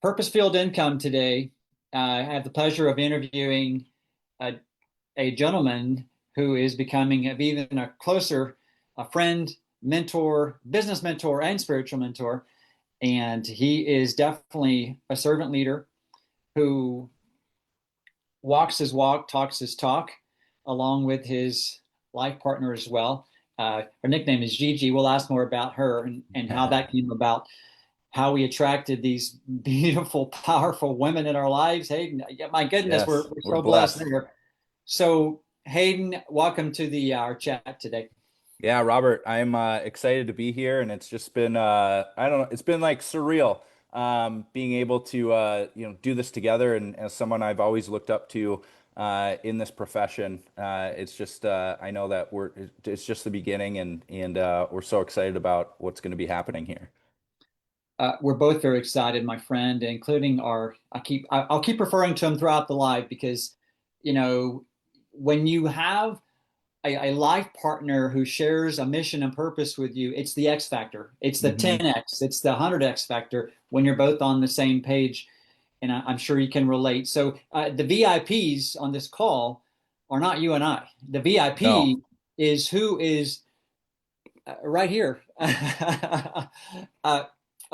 Purpose-filled income today. I have the pleasure of interviewing a, a gentleman who is becoming even a closer a friend, mentor, business mentor, and spiritual mentor. And he is definitely a servant leader who walks his walk, talks his talk, along with his life partner as well. Her nickname is Gigi. We'll ask more about her and how that came about, how we attracted these beautiful, powerful women in our lives. Hayden, yeah, my goodness, Yes, we're we're so blessed blessed. there. So, Hayden, welcome to the our chat today. Yeah, Robert, I'm excited to be here, and it's just been I don't know, it's been like surreal being able to do this together, and as someone I've always looked up to in this profession, it's just I know that it's just the beginning, and we're so excited about what's going to be happening here. We're both very excited, my friend, including our. I'll keep referring to him throughout the live because, you know, when you have a life partner who shares a mission and purpose with you, it's the X factor. It's the Hmm. 10X. It's the 100X factor when you're both on the same page. And I'm sure you can relate. So the VIPs on this call are not you and I. The No, VIP is who is right here.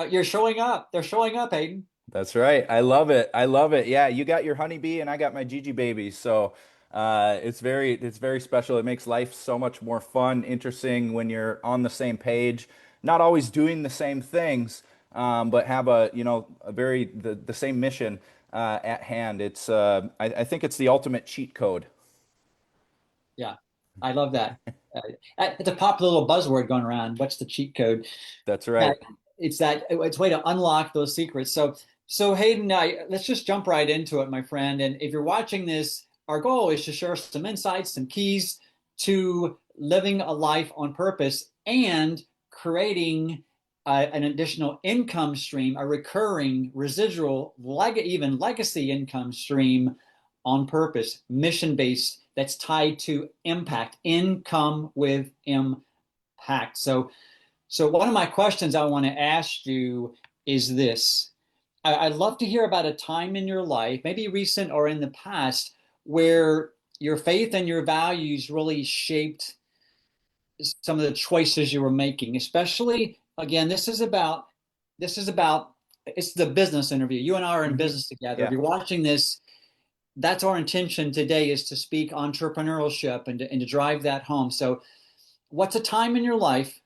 You're showing up. They're showing up, Hayden. that's right. I love it. I love it. Yeah, you got your honeybee and I got my Gigi baby. So it's very special. It makes life so much more fun, interesting when you're on the same page, not always doing the same things, but have the same mission at hand. I think it's the ultimate cheat code. Yeah, I love that. Uh, it's a popular little buzzword going around. What's the cheat code? That's Yeah, right. it's a way to unlock those secrets. So Hayden, let's just jump right into it, my friend. And if you're watching this, our goal is to share some insights, some keys to living a life on purpose and creating an additional income stream, a recurring, residual, even legacy income stream on purpose, mission based, that's tied to impact, income with impact. So one of my questions I want to ask you is this. I'd love to hear about a time in your life, maybe recent or in the past, where your faith and your values really shaped some of the choices you were making. Especially, again, this is about it's the business interview. You and I are in Hmm. business together. If Yeah. you're watching this, that's our intention today, is to speak entrepreneurship and to drive that home. So, what's a time in your life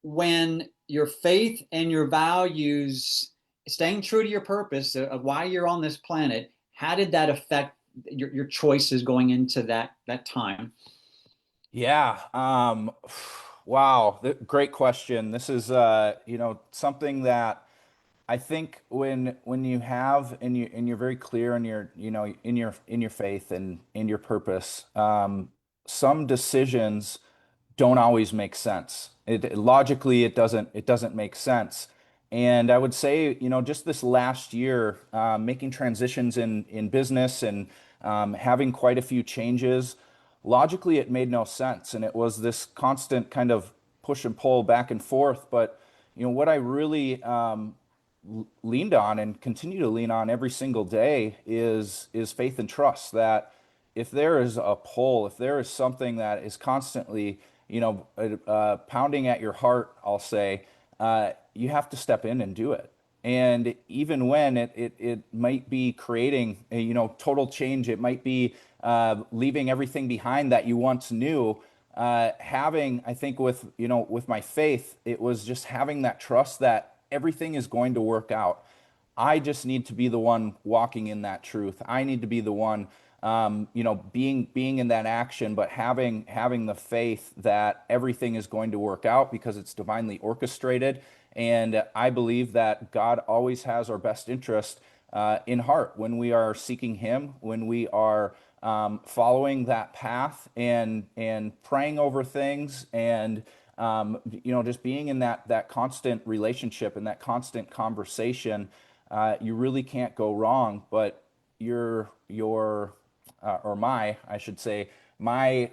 when your faith and your values, staying true to your purpose of why you're on this planet, how did that affect your choices going into that time? Yeah. Wow. Great question. This is something that I think when you have and you're very clear in your in your faith and in your purpose, some decisions don't always make sense. Logically it doesn't make sense. And I would say, just this last year, making transitions in business and having quite a few changes, logically it made no sense, and it was this constant kind of push and pull back and forth. But what I really leaned on and continue to lean on every single day is faith and trust that if there is a pull, if there is something that is constantly, pounding at your heart, I'll say, you have to step in and do it. And even when it might be creating a, total change, it might be leaving everything behind that you once knew. I think with my faith, it was just having that trust that everything is going to work out. I just need to be the one walking in that truth. I need to be the one, being in that action, but having the faith that everything is going to work out because it's divinely orchestrated. And I believe that God always has our best interest in heart when we are seeking Him, when we are following that path and praying over things and just being in that constant relationship and that constant conversation. You really can't go wrong. But your or my, I should say, my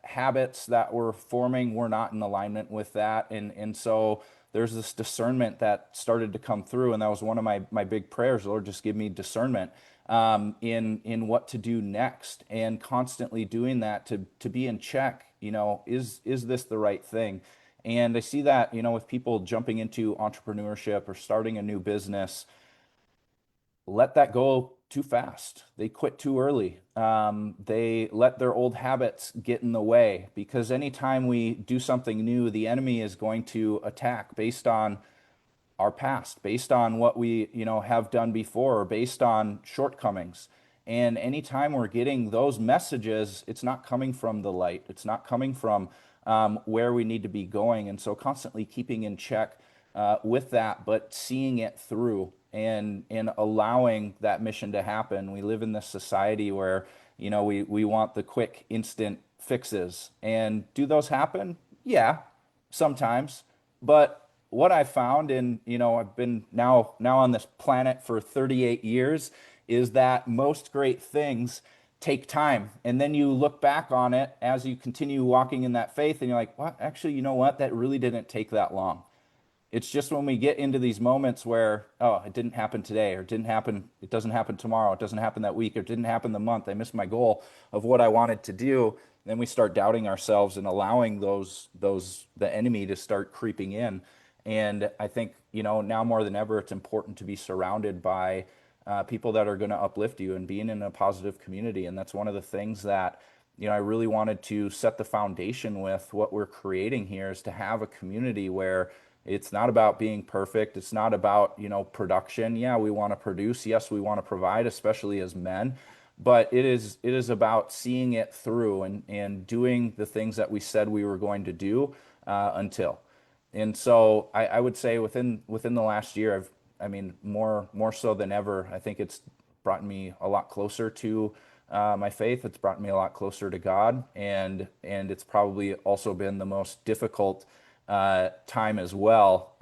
habits that were forming were not in alignment with that, and so there's this discernment that started to come through, and that was one of my big prayers. Lord, just give me discernment in what to do next, and constantly doing that to be in check. Is this the right thing? And I see that, with people jumping into entrepreneurship or starting a new business, let that go too fast. They quit too early. They let their old habits get in the way, because anytime we do something new, the enemy is going to attack based on our past, based on what we, have done before, or based on shortcomings. And anytime we're getting those messages, it's not coming from the light. It's not coming from where we need to be going. And so constantly keeping in check with that, but seeing it through and allowing that mission to happen. We live in this society where, we want the quick, instant fixes. And do those happen? Yeah, sometimes. But what I found, and I've been now on this planet for 38 years, is that most great things take time. And then you look back on it as you continue walking in that faith, and you're like, what? Actually, you know what? That really didn't take that long. It's just when we get into these moments where, oh, it didn't happen today, or it didn't happen, it doesn't happen tomorrow, it doesn't happen that week, or it didn't happen the month, I missed my goal of what I wanted to do. Then we start doubting ourselves and allowing the enemy to start creeping in. And I think, now more than ever, it's important to be surrounded by people that are going to uplift you and being in a positive community. And that's one of the things that, I really wanted to set the foundation with what we're creating here, is to have a community where it's not about being perfect. It's not about, production. Yeah, we want to produce. Yes, we want to provide, especially as men. But it is about seeing it through and doing the things that we said we were going to do until. And so I would say within the last year, I mean, more so than ever, I think it's brought me a lot closer to my faith. It's brought me a lot closer to God, and it's probably also been the most difficult time as well.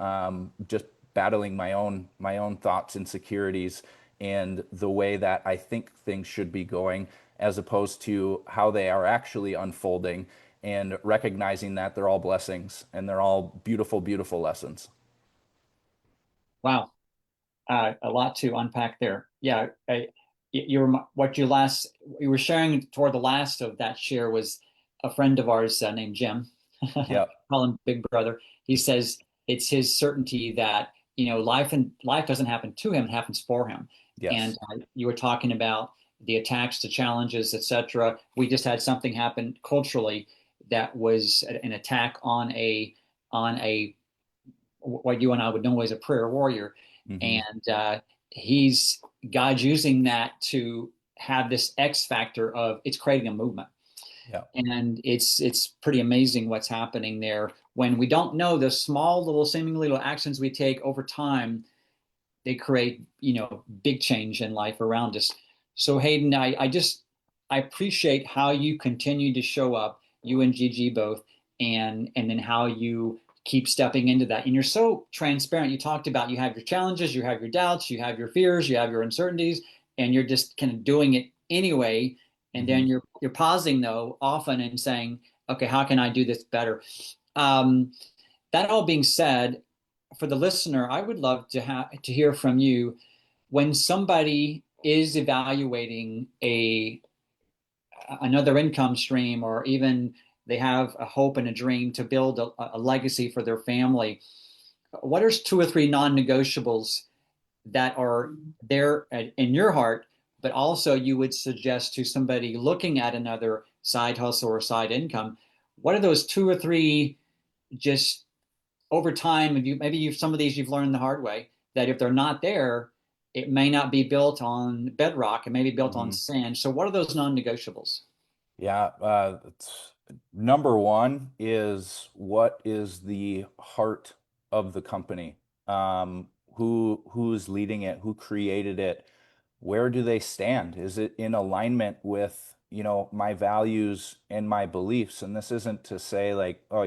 Just battling my own thoughts, insecurities, and the way that I think things should be going, as opposed to how they are actually unfolding, and recognizing that they're all blessings and they're all beautiful, beautiful lessons. Wow. A lot to unpack there. Yeah, you were you were sharing toward the last of that share was a friend of ours named Jim. Yep. Call him Big Brother. He says it's his certainty that life doesn't happen to him; it happens for him. And Yes. you were talking about the attacks, the challenges, etc. We just had something happen culturally that was an attack on a what you and I would know as a prayer warrior, Hmm. and he's God's using that to have this X factor of it's creating a movement, Yep. and it's pretty amazing what's happening there when we don't know the small little seemingly little actions we take over time. They create big change in life around us. So Hayden, I appreciate how you continue to show up, you and Gigi both, and then how you keep stepping into that. And you're so transparent. You talked about you have your challenges, you have your doubts, you have your fears, you have your uncertainties, and you're just kind of doing it anyway. And then Hmm. you're pausing though often and saying, okay, how can I do this better? Um, that all being said, for the listener, I would love to hear from you when somebody is evaluating a another income stream, or even they have a hope and a dream to build a legacy for their family. What are two or three non-negotiables that are there in your heart, but also you would suggest to somebody looking at another side hustle or side income? What are those two or three, just over time, if you maybe you've some of these you've learned the hard way, that if they're not there, it may not be built on bedrock, it may be built on Hmm. sand. So what are those non-negotiables? Yeah, number one is, what is the heart of the company? Who's leading it? Who created it? Where do they stand? Is it in alignment with, my values and my beliefs? And this isn't to say like, oh,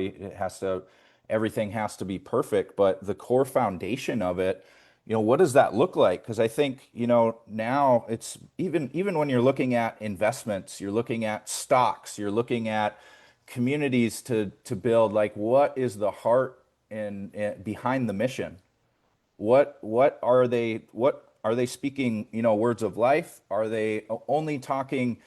everything has to be perfect, but the core foundation of it, what does that look like? Because I think, now it's even when you're looking at investments, you're looking at stocks, you're looking at communities to build, like, what is the heart and behind the mission, what are they speaking, words of life? Are they only talking,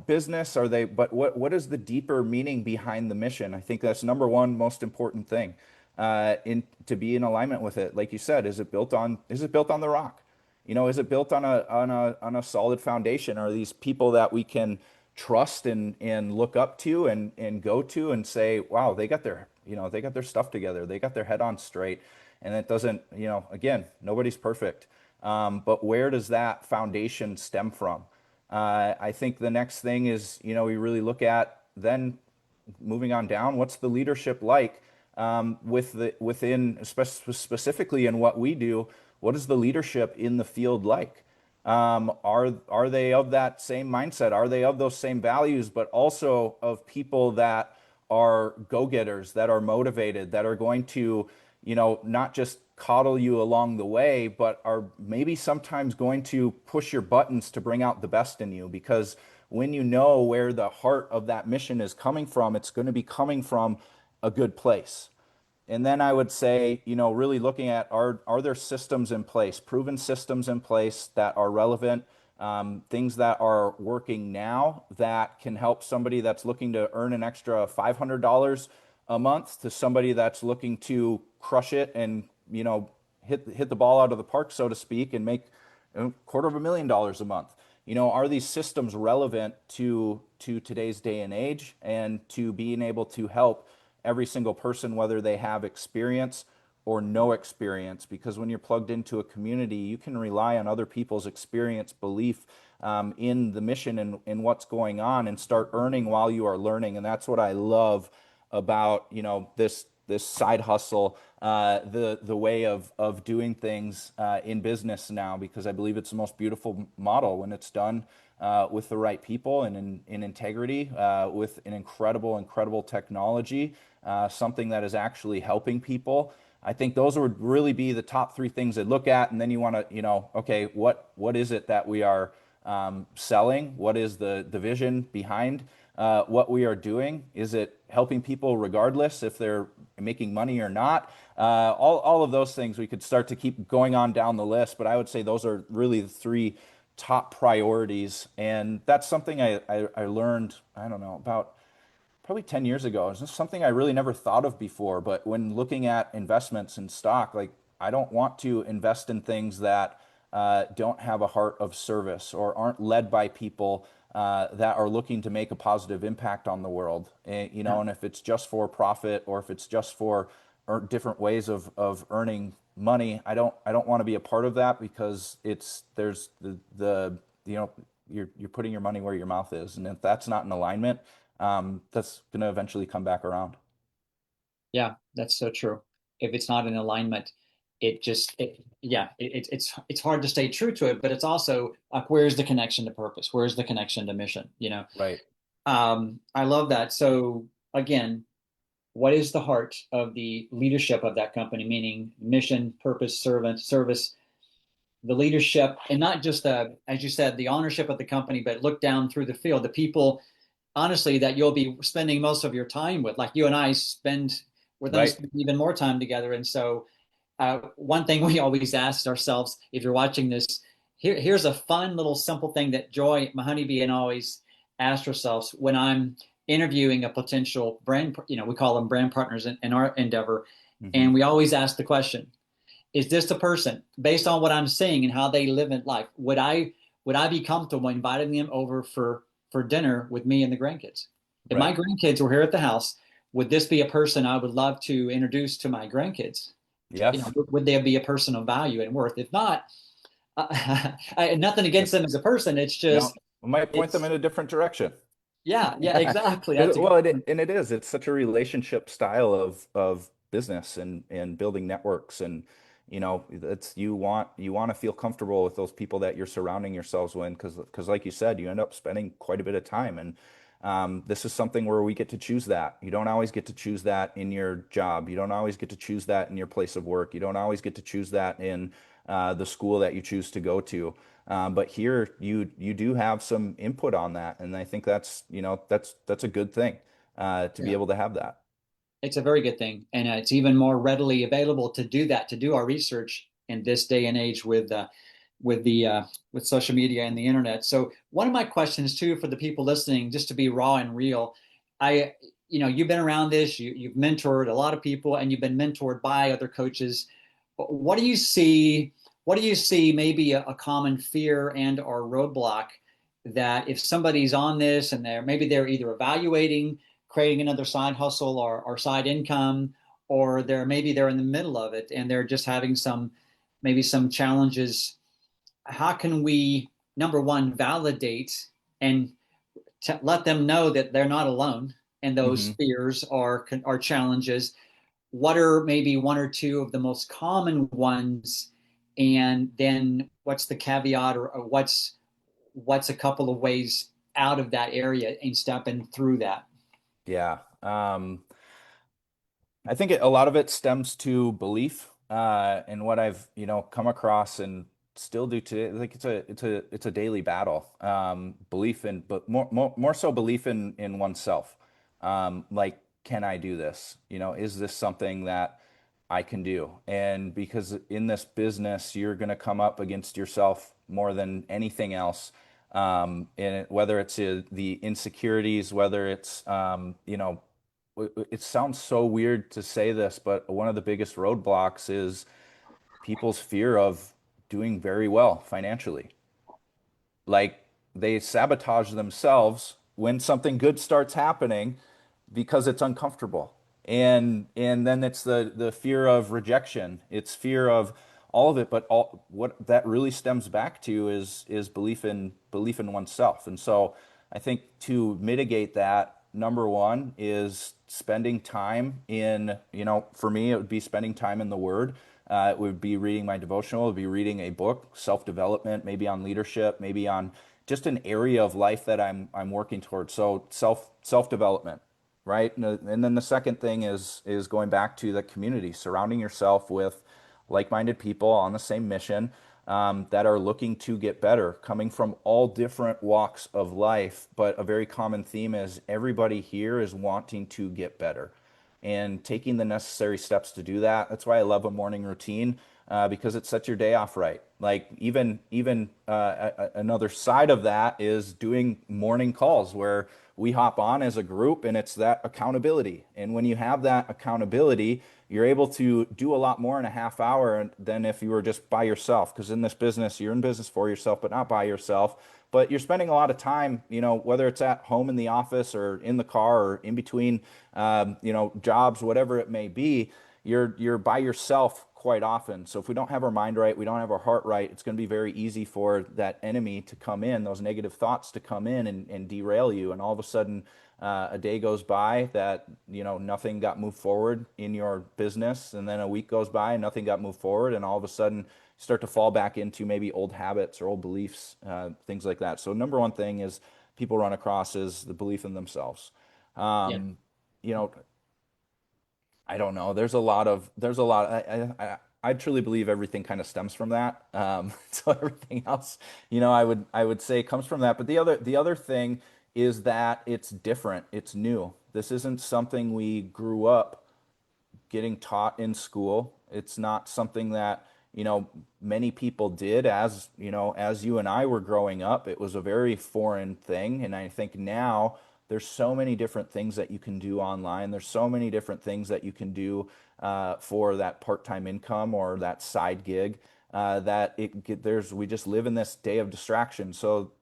business? Are they, but what is the deeper meaning behind the mission? I think that's number one most important thing, in to be in alignment with it. Like you said, is it built on the rock? Is it built on a solid foundation? Are these people that we can trust and look up to and go to and say, wow, they got their stuff together. They got their head on straight. And it doesn't, again, nobody's perfect. But where does that foundation stem from? I think the next thing is, we really look at then moving on down, what's the leadership like, specifically in what we do? What is the leadership in the field like? Are they of that same mindset? Are they of those same values, but also of people that are go-getters, that are motivated, that are going to, not just coddle you along the way, but are maybe sometimes going to push your buttons to bring out the best in you? Because when you know where the heart of that mission is coming from, it's going to be coming from a good place. And then I would say, really looking at, are there systems in place, proven systems in place that are relevant, things that are working now that can help somebody that's looking to earn an extra $500 a month to somebody that's looking to crush it and, hit the ball out of the park, so to speak, and make $250,000 a month. Are these systems relevant to today's day and age, and to being able to help every single person, whether they have experience or no experience? Because when you're plugged into a community, you can rely on other people's experience, belief, in the mission and in what's going on, and start earning while you are learning. And that's what I love about, this side hustle, the way of doing things in business now, because I believe it's the most beautiful model when it's done with the right people and in integrity, with an incredible technology, something that is actually helping people. I think those would really be the top three things I'd look at. And then you want to, okay, what is it that we are selling? What is the vision behind what we are doing? Is it helping people regardless if they're making money or not? All of those things we could start to keep going on down the list, but I would say those are really the three top priorities. And that's something I learned, I don't know, about probably 10 years ago. It's just something I really never thought of before. But when looking at investments in stock, like, I don't want to invest in things that don't have a heart of service or aren't led by people that are looking to make a positive impact on the world. And if it's just for profit, or if it's just for different ways of earning money, I don't want to be a part of that, because there's you're putting your money where your mouth is, and if that's not in alignment, that's going to eventually come back around. Yeah, that's so true. If it's not in alignment, it's hard to stay true to it, but it's also like, where's the connection to purpose? Where's the connection to mission? Right, I love that. So again, what is the heart of the leadership of that company? Meaning mission, purpose, servant, service, the leadership, and not just as you said, the ownership of the company, but look down through the field, the people, honestly, that you'll be spending most of your time with. Like you and I we're going to right, spend even more time together. And so, one thing we always ask ourselves, if you're watching this, here's a fun little simple thing that Joy, my honeybee, and always ask ourselves when I'm interviewing a potential brand, we call them brand partners in our endeavor. hmm, And we always ask the question, is this the person, based on what I'm seeing and how they live in life, would I be comfortable inviting them over for dinner with me and the grandkids? If my right. grandkids were here at the house, would this be a person I would love to introduce to my grandkids? Yes. Would they be a person of value and worth? If not, nothing Yep. against them as a person. It's No, just, we might point them it's in a different direction. yeah, yeah, exactly. That's a good Well, one. and it is. It's such a relationship style of business and building networks, and it's you want to feel comfortable with those people that you're surrounding yourselves with, because like you said, you end up spending quite a bit of time, and this is something where we get to choose that. You don't always get to choose that in your job. You don't always get to choose that in your place of work. You don't always get to choose that in the school that you choose to go to. But here you do have some input on that, and I think that's a good thing, to be Yeah. able to have that. It's a very good thing, and it's even more readily available to do that, to do our research in this day and age with the with social media and the internet. So one of my questions too for the people listening, just to be raw and real, I you've been around this, you've mentored a lot of people, and you've been mentored by other coaches. What do you see? What do you see? Maybe a common fear and or roadblock that if somebody's on this and they're either evaluating creating another side hustle or side income, or they're in the middle of it and they're just having maybe some challenges. How can we, number one, validate and let them know that they're not alone in those Hmm. fears or challenges? What are maybe one or two of the most common ones? And then what's the caveat, or what's a couple of ways out of that area and stepping through that? Yeah. I think a lot of it stems to belief, and what I've, come across and still do today. Like it's a daily battle. Belief in, but more so belief in oneself. Like, can I do this? Is this something that I can do? And because in this business, you're going to come up against yourself more than anything else. And whether it's the insecurities, whether it's, it sounds so weird to say this, but one of the biggest roadblocks is people's fear of doing very well financially. Like, they sabotage themselves when something good starts happening because it's uncomfortable. And then it's the fear of rejection. It's fear of all of it, but all what that really stems back to is belief in oneself. And so I think to mitigate that, number one is spending time in, for me, it would be spending time in the Word. It would be reading my devotional, it would be reading a book, self-development, maybe on leadership, maybe on just an area of life that I'm working towards. So self-development, right? And then the second thing is going back to the community, surrounding yourself with like-minded people on the same mission, that are looking to get better, coming from all different walks of life. But a very common theme is everybody here is wanting to get better and taking the necessary steps to do that. That's why I love a morning routine, because it sets your day off right. Like, even another side of that is doing morning calls where we hop on as a group, and it's that accountability. And when you have that accountability, you're able to do a lot more in a half hour than if you were just by yourself. Because in this business, you're in business for yourself, but not by yourself. But you're spending a lot of time, whether it's at home in the office or in the car or in between, jobs, whatever it may be. You're by yourself quite often. So if we don't have our mind right, we don't have our heart right, it's going to be very easy for that enemy to come in, those negative thoughts to come in and derail you. And all of a sudden, a day goes by that nothing got moved forward in your business, and then a week goes by and nothing got moved forward, and all of a sudden you start to fall back into maybe old habits or old beliefs, things like that. So number one thing is people run across is the belief in themselves. Yeah. Um, you know, I don't know. There's a lot. I truly believe everything kind of stems from that. So everything else, I would say comes from that. But the other thing is that it's different. It's new. This isn't something we grew up getting taught in school. It's not something that, many people did as you and I were growing up. It was a very foreign thing. And I think now there's so many different things that you can do online. There's so many different things that you can do for that part-time income or that side gig, that we just live in this day of distraction. So,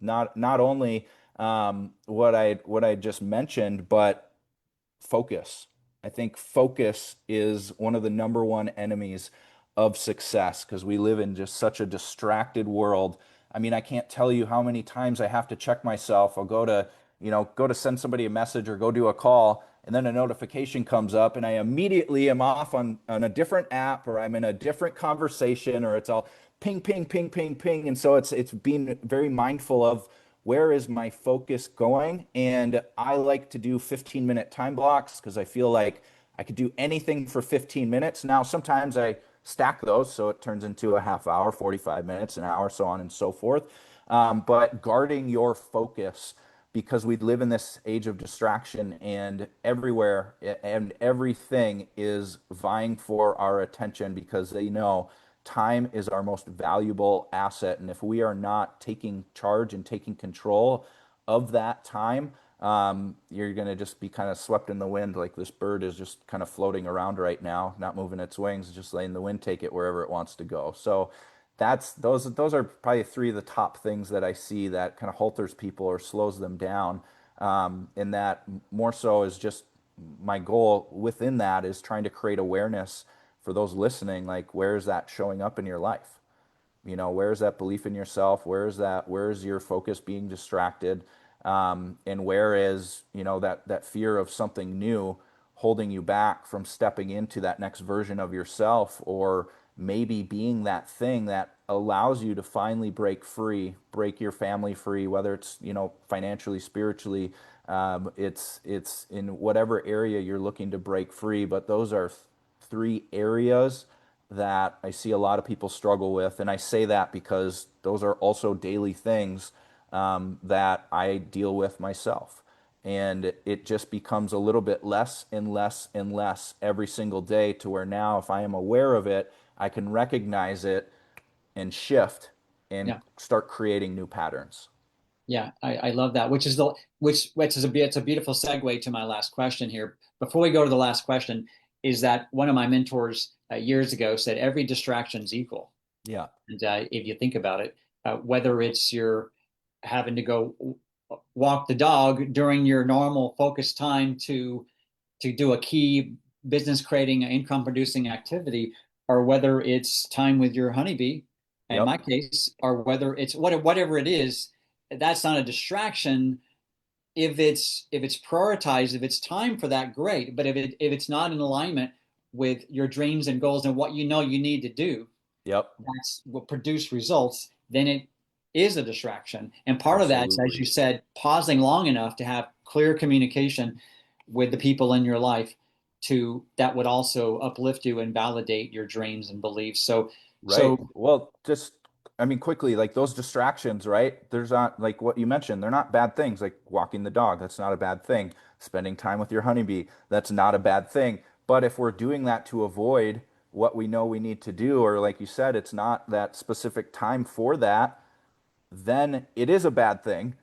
not only what I just mentioned, but focus. I think focus is one of the number one enemies of success because we live in just such a distracted world. I mean, I can't tell you how many times I have to check myself. I'll go to send somebody a message or go do a call, and then a notification comes up, and I immediately am off on a different app, or I'm in a different conversation, or it's all ping, ping, ping, ping, ping. And so it's being very mindful of where is my focus going. And I like to do 15-minute time blocks because I feel like I could do anything for 15 minutes. Now, sometimes I stack those so it turns into a half hour, 45 minutes, an hour, so on and so forth. But guarding your focus, because we live in this age of distraction, and everywhere and everything is vying for our attention because they know time is our most valuable asset. And if we are not taking charge and taking control of that time, you're going to just be kind of swept in the wind. Like this bird is just kind of floating around right now, not moving its wings, just letting the wind take it wherever it wants to go. So those are probably three of the top things that I see that kind of halters people or slows them down. And that more so is just my goal within that is trying to create awareness for those listening. Like, where is that showing up in your life? Where's that belief in yourself? Where's your focus being distracted? And where is, that fear of something new holding you back from stepping into that next version of yourself, or maybe being that thing that allows you to finally break free, break your family free, whether it's, financially, spiritually, it's in whatever area you're looking to break free. But those are three areas that I see a lot of people struggle with. And I say that because those are also daily things that I deal with myself. And it just becomes a little bit less and less and less every single day, to where now, if I am aware of it, I can recognize it and shift and Yeah. start creating new patterns. Yeah, I love that. Which is it's a beautiful segue to my last question here. Before we go to the last question, is that one of my mentors years ago said every distraction is equal. Yeah. And if you think about it, whether it's you're having to go walk the dog during your normal focus time to do a key business creating income producing activity, or whether it's time with your honeybee, in Yep. my case, or whether it's whatever it is, that's not a distraction. If it's prioritized, if it's time for that, great. But if it's not in alignment with your dreams and goals and what you know you need to do, Yep. that's will produce results, then it is a distraction. And part of that is, as Absolutely. you said, pausing long enough to have clear communication with the people in your life to that would also uplift you and validate your dreams and beliefs. Right. So Well, just, I mean, quickly, like those distractions, right? There's not, like what you mentioned, they're not bad things. Like walking the dog, that's not a bad thing. Spending time with your honeybee, that's not a bad thing. But if we're doing that to avoid what we know we need to do, or like you said, it's not that specific time for that, then it is a bad thing,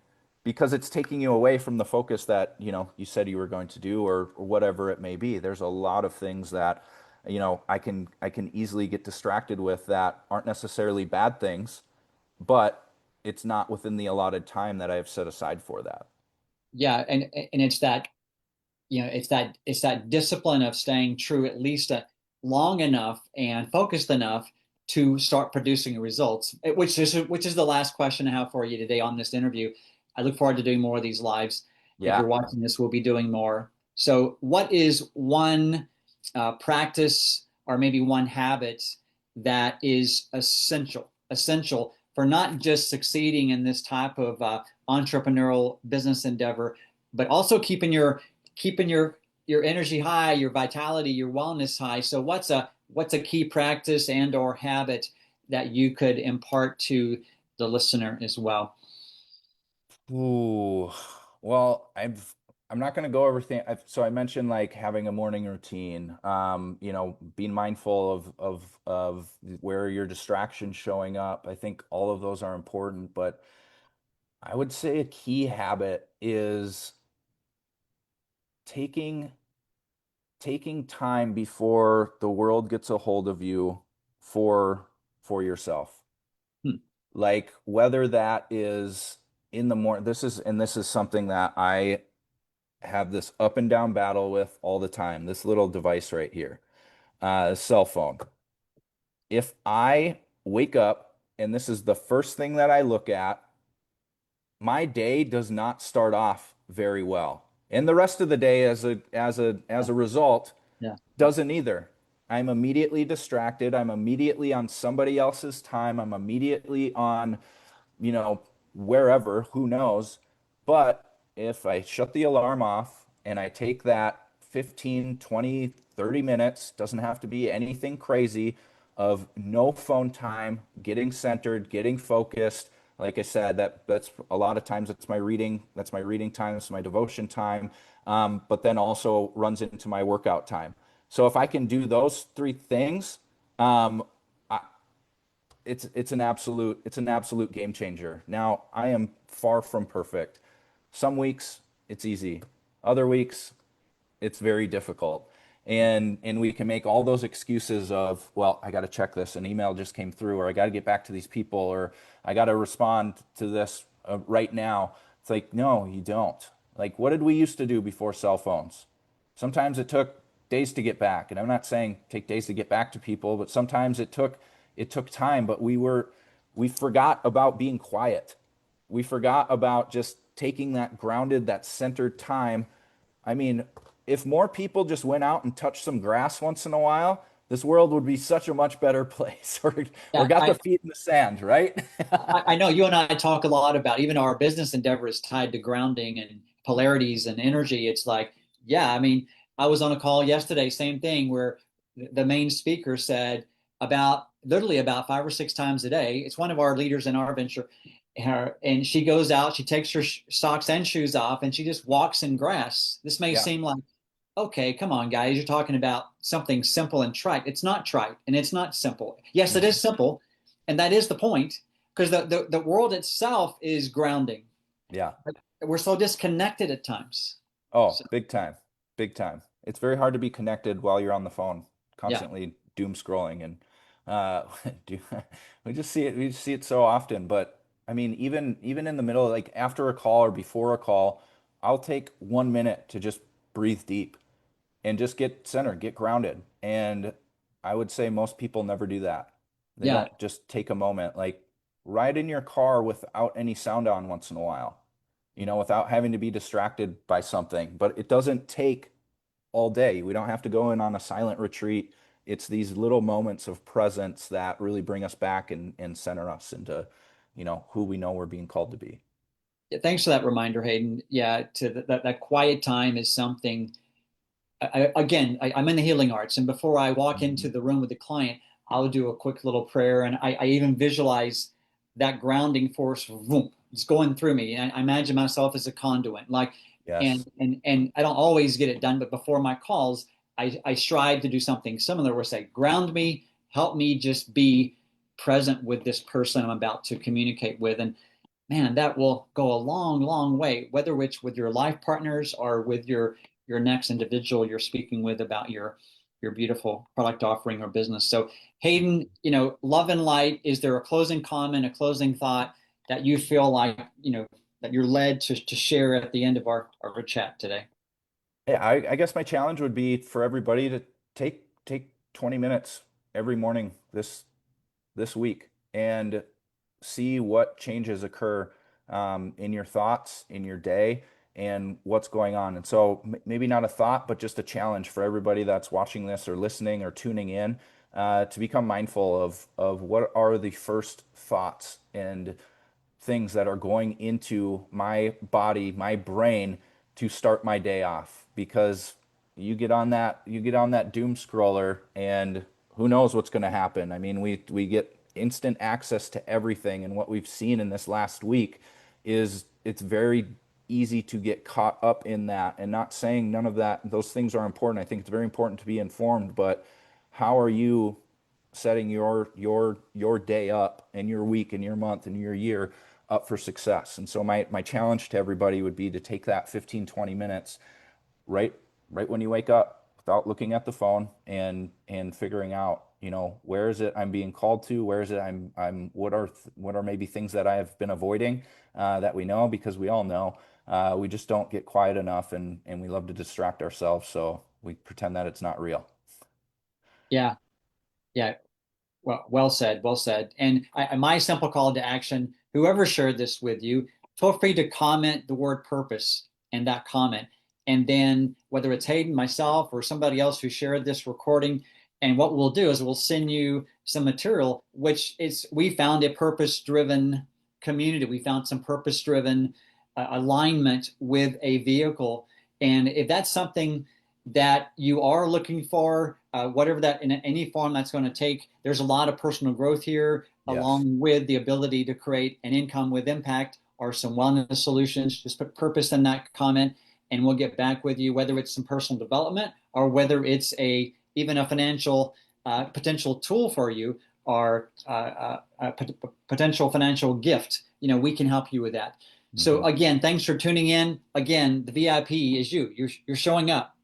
because it's taking you away from the focus that, you said you were going to do, or whatever it may be. There's a lot of things that, I can easily get distracted with that aren't necessarily bad things, but it's not within the allotted time that I have set aside for that. yeah, and it's that it's that discipline of staying true at least long enough and focused enough to start producing results, which is the last question I have for you today on this interview. I look forward to doing more of these lives. If Yeah. you're watching this, we'll be doing more. So what is one practice or maybe one habit that is essential for not just succeeding in this type of entrepreneurial business endeavor, but also keeping your energy high, your vitality, your wellness high. So what's a key practice and or habit that you could impart to the listener as well? Ooh, well, I'm not going to go everything. So I mentioned like having a morning routine, being mindful of where your distractions showing up. I think all of those are important, but I would say a key habit is taking taking time before the world gets a hold of you for for yourself. Hmm. Like whether that is in the morning, this is something that I have this up and down battle with all the time. This little device right here, cell phone. If I wake up and this is the first thing that I look at, my day does not start off very well. And the rest of the day as a result Yeah. doesn't either. I'm immediately distracted. I'm immediately on somebody else's time. I'm immediately on, you know, wherever, who knows. But if I shut the alarm off and I take that 15, 20, 30 minutes, doesn't have to be anything crazy, of no phone time, getting centered, getting focused, Like I said, that's a lot of times it's my reading. That's my reading time. It's my devotion time. But then also runs into my workout time. So if I can do those three things, um, I, it's an absolute game changer. Now I am far from perfect. Some weeks it's easy. Other weeks it's very difficult. And we can make all those excuses of, well, I got to check this, an email just came through, or I got to get back to these people, or I got to respond to this right now. It's like, no, you don't. Like, what did we used to do before cell phones? Sometimes it took days to get back, and I'm not saying take days to get back to people, but sometimes it took time, but we forgot about being quiet. We forgot about just taking that grounded, that centered time. I mean, if more people just went out and touched some grass once in a while, this world would be such a much better place. Or Yeah, got their feet in the sand, right? I know you and I talk a lot about even our business endeavor is tied to grounding and polarities and energy. It's like, yeah, I mean, I was on a call yesterday, same thing, where the main speaker said about literally about 5 or 6 times a day. It's one of our leaders in our venture. And she goes out, she takes her socks and shoes off, and she just walks in grass. This may Yeah. seem like, okay, come on, guys, you're talking about something simple and trite. It's not trite and it's not simple. Yes, it is Mhm. simple, and that is the point, because the world itself is grounding. Yeah. But we're so disconnected at times. Oh, So big time. Big time. It's very hard to be connected while you're on the phone, yeah, constantly doom scrolling and do, we just see it so often. But I mean, even in the middle, like after a call or before a call, I'll take 1 minute to just breathe deep and just get centered, get grounded. And I would say most people never do that. They yeah, don't just take a moment, like ride in your car without any sound on once in a while, without having to be distracted by something. But it doesn't take all day. We don't have to go in on a silent retreat. It's these little moments of presence that really bring us back and center us into, who we know we're being called to be. yeah. Thanks for that reminder, Hayden. Yeah, to that quiet time is something. I'm in the healing arts, and before I walk into Mhm. the room with the client, I'll do a quick little prayer, and I even visualize that grounding force, vroom, it's going through me. And I imagine myself as a conduit, like, Yes. and I don't always get it done, but before my calls, I strive to do something similar, where I say, ground me, help me just be present with this person I'm about to communicate with, and man, that will go a long, long way, whether it's with your life partners or with your next individual you're speaking with about your beautiful product offering or business. So Hayden, love and light, is there a closing comment, a closing thought that you feel like, that you're led to share at the end of our chat today? Yeah, I guess my challenge would be for everybody to take 20 minutes every morning this week and see what changes occur in your thoughts, in your day, and what's going on. And so maybe not a thought, but just a challenge for everybody that's watching this or listening or tuning in to become mindful of what are the first thoughts and things that are going into my body, my brain to start my day off because you get on that doom scroller and who knows what's going to happen. I mean, we get instant access to everything and what we've seen in this last week is it's very easy to get caught up in that and not saying none of that those things are important. I think it's very important to be informed, but how are you setting your day up and your week and your month and your year up for success? And so my challenge to everybody would be to take that 15 20 minutes right right when you wake up without looking at the phone and figuring out, where is it I'm being called to, where is it I'm what are maybe things that I have been avoiding that we know, because we all know we just don't get quiet enough and we love to distract ourselves, so we pretend that it's not real. Yeah, yeah. Well said, well said. And my simple call to action, whoever shared this with you, feel free to comment the word purpose in that comment. And then whether it's Hayden, myself, or somebody else who shared this recording, and what we'll do is we'll send you some material, which is, we found a purpose-driven community. We found some purpose-driven alignment with a vehicle. And if that's something that you are looking for, whatever that in any form that's going to take. There's a lot of personal growth here, Yes. along with the ability to create an income with impact or some wellness solutions. Just put purpose in that comment, and we'll get back with you, whether it's some personal development or whether it's even a financial potential tool for you, or potential financial gift. We can help you with that. So Hmm. again, thanks for tuning in. Again, the VIP is you. You're showing up,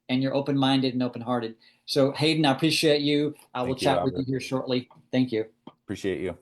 and you're open-minded and open-hearted. So Hayden, I appreciate you. I will Thank you, chat with you Robert. here shortly. Thank you. Appreciate you.